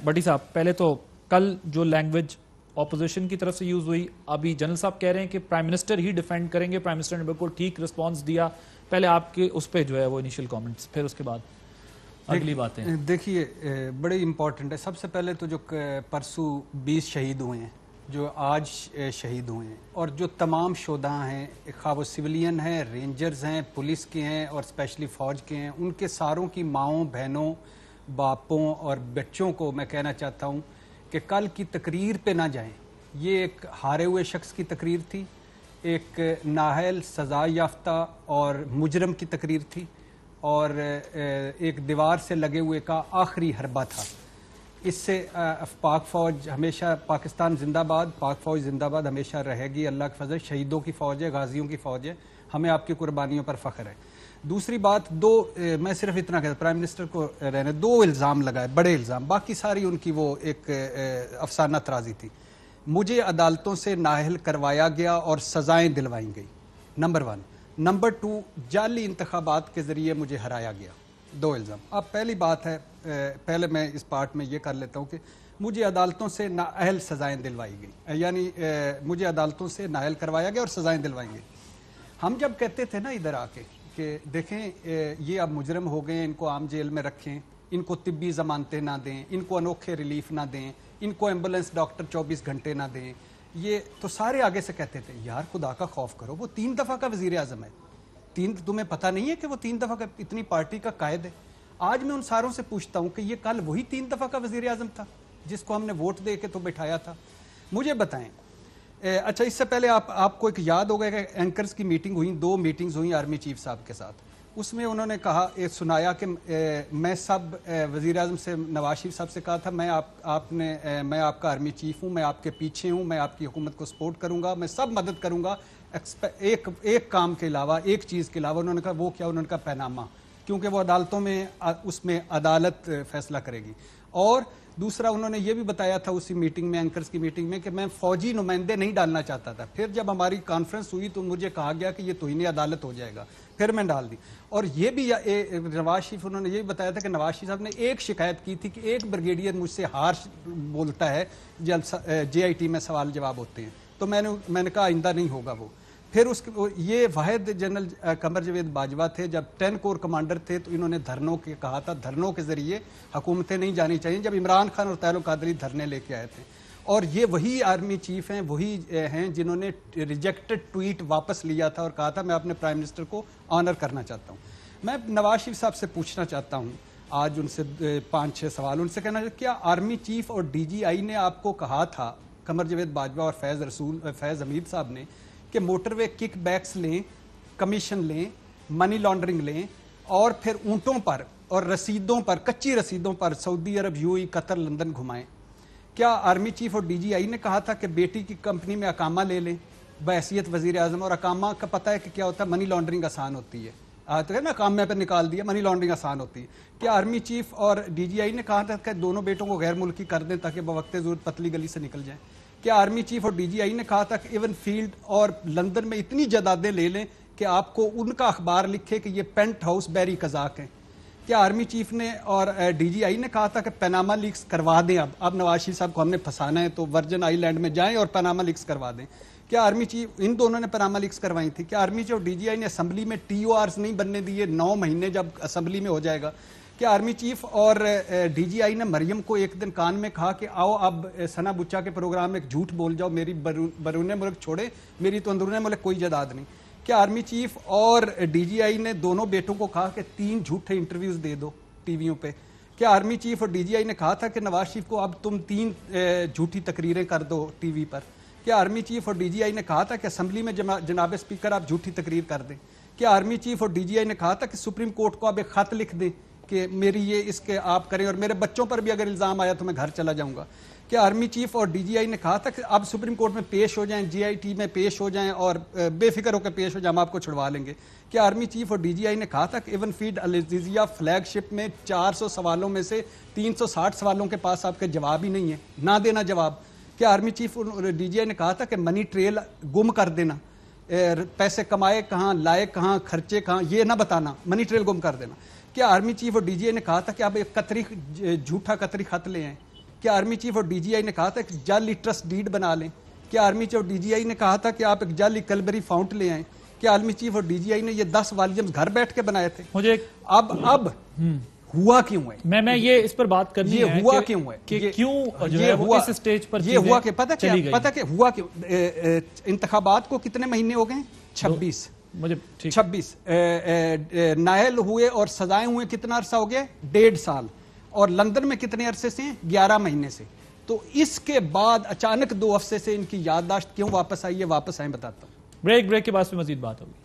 بٹی صاحب پہلے تو کل جو لینگویج اپوزیشن کی طرف سے یوز ہوئی، ابھی جنرل صاحب کہہ رہے ہیں کہ پرائم منسٹر ہی ڈیفینڈ کریں گے، پرائم منسٹر نے بالکل ٹھیک رسپانس دیا. پہلے آپ کے اس پہ جو ہے وہ انیشیل کامنٹس، پھر اس کے بعد اگلی باتیں. دیکھیے بڑے امپورٹنٹ ہے. سب سے پہلے تو جو پرسوں 20 شہید ہوئے ہیں، جو آج شہید ہوئے ہیں، اور جو تمام شہداء ہیں، خواہ وہ سویلین ہیں، رینجرز ہیں، پولیس کے ہیں اور اسپیشلی فوج کے ہیں، ان کے ساروں کی ماؤں، بہنوں، باپوں اور بچوں کو میں کہنا چاہتا ہوں کہ کل کی تقریر پہ نہ جائیں. یہ ایک ہارے ہوئے شخص کی تقریر تھی، ایک نااہل سزا یافتہ اور مجرم کی تقریر تھی، اور ایک دیوار سے لگے ہوئے کا آخری حربہ تھا. اس سے پاک فوج ہمیشہ، پاکستان زندہ باد، پاک فوج زندہ باد ہمیشہ رہے گی. اللہ کے فضل، شہیدوں کی فوج ہے، غازیوں کی فوج ہے، ہمیں آپ کی قربانیوں پر فخر ہے. دوسری بات، میں صرف اتنا کہتا، پرائم منسٹر کو رہنے 2 الزام لگائے، بڑے الزام، باقی ساری ان کی وہ ایک افسانہ ترازی تھی. مجھے عدالتوں سے نااہل کروایا گیا اور سزائیں دلوائی گئی، نمبر 1. نمبر 2، جعلی انتخابات کے ذریعے مجھے ہرایا گیا. 2 الزام. اب پہلی بات ہے، پہلے میں اس پارٹ میں یہ کر لیتا ہوں کہ مجھے عدالتوں سے نااہل سزائیں دلوائی گئی، یعنی مجھے عدالتوں سے نااہل کروایا گیا اور سزائیں دلوائی گئی. ہم جب کہتے تھے نا ادھر آ کے کہ دیکھیں یہ اب مجرم ہو گئے، ان کو عام جیل میں رکھیں، ان کو طبی ضمانتیں نہ دیں، ان کو انوکھے ریلیف نہ دیں، ان کو ایمبولینس ڈاکٹر 24 گھنٹے نہ دیں، یہ تو سارے آگے سے کہتے تھے یار خدا کا خوف کرو، وہ 3 دفعہ کا وزیر اعظم ہے. تمہیں پتہ نہیں ہے کہ وہ 3 دفعہ کا اتنی پارٹی کا قائد ہے. آج میں ان ساروں سے پوچھتا ہوں کہ یہ کل وہی 3 دفعہ کا وزیر اعظم تھا جس کو ہم نے ووٹ دے کے تو بٹھایا تھا. مجھے بتائیں، اچھا اس سے پہلے آپ کو ایک یاد ہوگا کہ اینکرز کی میٹنگ ہوئی، 2 میٹنگز ہوئیں آرمی چیف صاحب کے ساتھ. اس میں انہوں نے کہا، سنایا کہ میں وزیر اعظم سے، نواز شریف صاحب سے کہا تھا میں آپ کا آرمی چیف ہوں، میں آپ کے پیچھے ہوں، میں آپ کی حکومت کو سپورٹ کروں گا، میں سب مدد کروں گا، ایک کام کے علاوہ، ایک چیز کے علاوہ. انہوں نے کہا وہ کیا؟ انہوں نے کہا پیناما، کیونکہ وہ عدالتوں میں اس میں عدالت فیصلہ کرے گی. اور دوسرا انہوں نے یہ بھی بتایا تھا اسی میٹنگ میں، اینکرز کی میٹنگ میں، کہ میں فوجی نمائندے نہیں ڈالنا چاہتا تھا. پھر جب ہماری کانفرنس ہوئی تو مجھے کہا گیا کہ یہ توہین عدالت ہو جائے گا، پھر میں ڈال دی. اور یہ بھی نواز شریف، انہوں نے یہ بھی بتایا تھا کہ نواز شریف صاحب نے ایک شکایت کی تھی کہ ایک بریگیڈیئر مجھ سے ہارش بولتا ہے جب JIT میں سوال جواب ہوتے ہیں، تو میں نے کہا آئندہ نہیں ہوگا وہ. پھر یہ واحد جنرل قمر جاوید باجوہ تھے، جب 10 کور کمانڈر تھے تو انہوں نے دھرنوں کے کہا تھا، دھرنوں کے ذریعے حکومتیں نہیں جانی چاہیے، جب عمران خان اور طاہر القادری دھرنے لے کے آئے تھے. اور یہ وہی آرمی چیف ہیں، وہی ہیں جنہوں نے ریجیکٹڈ ٹویٹ واپس لیا تھا اور کہا تھا میں اپنے پرائم منسٹر کو آنر کرنا چاہتا ہوں. میں نواز شریف صاحب سے پوچھنا چاہتا ہوں آج ان سے 5-6 سوال، ان سے کہنا چاہتا ہوں کیا آرمی چیف اور DGI نے آپ کو کہا تھا، قمر جاوید باجوہ اور فیض حمید صاحب نے، کہ موٹر وے کک بیکس لیں، کمیشن لیں، منی لانڈرنگ لیں، اور پھر اونٹوں پر اور رسیدوں پر، کچی رسیدوں پر سعودی عرب، UAE، قطر، لندن گھمائیں؟ کیا آرمی چیف اور DGI نے کہا تھا کہ بیٹی کی کمپنی میں اقامہ لے لیں بحیثیت وزیر اعظم؟ اور اقامہ کا پتہ ہے کہ کیا ہوتا ہے؟ منی لانڈرنگ آسان ہوتی ہے، تو ہے نا، اقامہ پہ نکال دیا، منی لانڈرنگ آسان ہوتی ہے. کیا آرمی چیف اور DGI نے کہا تھا کہ دونوں بیٹوں کو غیر ملکی کر دیں تاکہ بوقت ضرورت پتلی گلی سے نکل جائیں؟ کیا آرمی چیف اور DGI نے کہا تھا کہ ایون فیلڈ اور لندن میں اتنی جائیدادیں لے لیں کہ آپ کو ان کا اخبار لکھے کہ یہ پینٹ ہاؤس بیری قزاق ہیں؟ کیا آرمی چیف نے اور DGI نے کہا تھا کہ پیناما لیکس کروا دیں؟ اب نواز شریف صاحب کو ہم نے پھنسانا ہے تو ورجن آئی لینڈ میں جائیں اور پیناما لیکس کروا دیں. کیا آرمی چیف، ان دونوں نے پیناما لیکس کروائی تھی؟ کیا آرمی چیف اور DGI نے اسمبلی میں TORs نہیں بننے دیے 9 مہینے جب اسمبلی میں ہو جائے گا؟ کیا آرمی چیف اور DGI نے مریم کو ایک دن کان میں کہا کہ آؤ اب ثنا بچا کے پروگرام میں ایک جھوٹ بول جاؤ، میری بیرون ملک چھوڑے، میری تو اندرون ملک کوئی جائیداد نہیں؟ کیا آرمی چیف اور DGI نے دونوں بیٹوں کو کہا کہ 3 جھوٹے انٹرویوز دے دو ٹی ویوں پہ؟ کیا آرمی چیف اور DGI نے کہا تھا کہ نواز شریف کو اب تم 3 جھوٹی تقریریں کر دو ٹی وی پر؟ کیا آرمی چیف اور DGI نے کہا تھا کہ اسمبلی میں جناب اسپیکر آپ جھوٹی تقریر کر دیں؟ کیا آرمی چیف اور DGI نے کہا تھا کہ سپریم کورٹ کو آپ ایک خط لکھ دیں کہ میری یہ اس کے آپ کریں اور میرے بچوں پر بھی اگر الزام آیا تو میں گھر چلا جاؤں گا؟ کیا آرمی چیف اور DGI نے کہا تھا کہ آپ سپریم کورٹ میں پیش ہو جائیں، JIT میں پیش ہو جائیں اور بے فکر ہو کے پیش ہو جائیں، ہم آپ کو چھڑوا لیں گے؟ کیا آرمی چیف اور DGI نے کہا تھا کہ ایون فیلڈ العزیزیہ فلیگ شپ میں 400 سوالوں میں سے 360 سوالوں کے پاس آپ کے جواب ہی نہیں ہے، نہ دینا جواب؟ کیا آرمی چیف اور DGI نے کہا تھا کہ منی ٹریل گم کر دینا، پیسے کمائے کہاں، لائے کہاں، خرچے کہاں، یہ نہ بتانا، منی ٹریل گم کر دینا؟ کیا آرمی چیف اور DGI نے کہا تھا کہ آپ ایک جھوٹا قطری خط لے آئیں کیا آرمی چیف اور ڈی جی آئی نے کہا تھا کہ جعلی ٹرسٹ ڈیڈ بنا لیں؟ کیا آرمی چیف اور ڈی جی آئی نے کہا تھا کہ آپ ایک جعلی کلبری فاؤنٹ لے آئیں؟ کیا آرمی چیف اور ڈی جی آئی نے یہ 10 والیومز گھر بیٹھ کے بنائے تھے؟ مجھے اب ہوا کیوں ہے؟ میں یہ اس پر بات کرنی ہے یہ ہوا کیوں ہے کہ کیوں جو ہے وہ اس سٹیج پر یہ ہوا کہ پتہ کہ ہوا کہ انتخابات کو کتنے مہینے ہو گئے؟ 26 مجھے 26 نائل ہوئے اور سزائیں ہوئے کتنا عرصہ ہو گیا؟ 1.5 سال. اور لندن میں کتنے عرصے سے ہیں؟ 11 مہینے سے. تو اس کے بعد اچانک 2 ہفتے سے ان کی یادداشت کیوں واپس آئی ہے؟ واپس آئیں بتاتا ہوں. بریک کے بعد میں مزید بات ہوگی.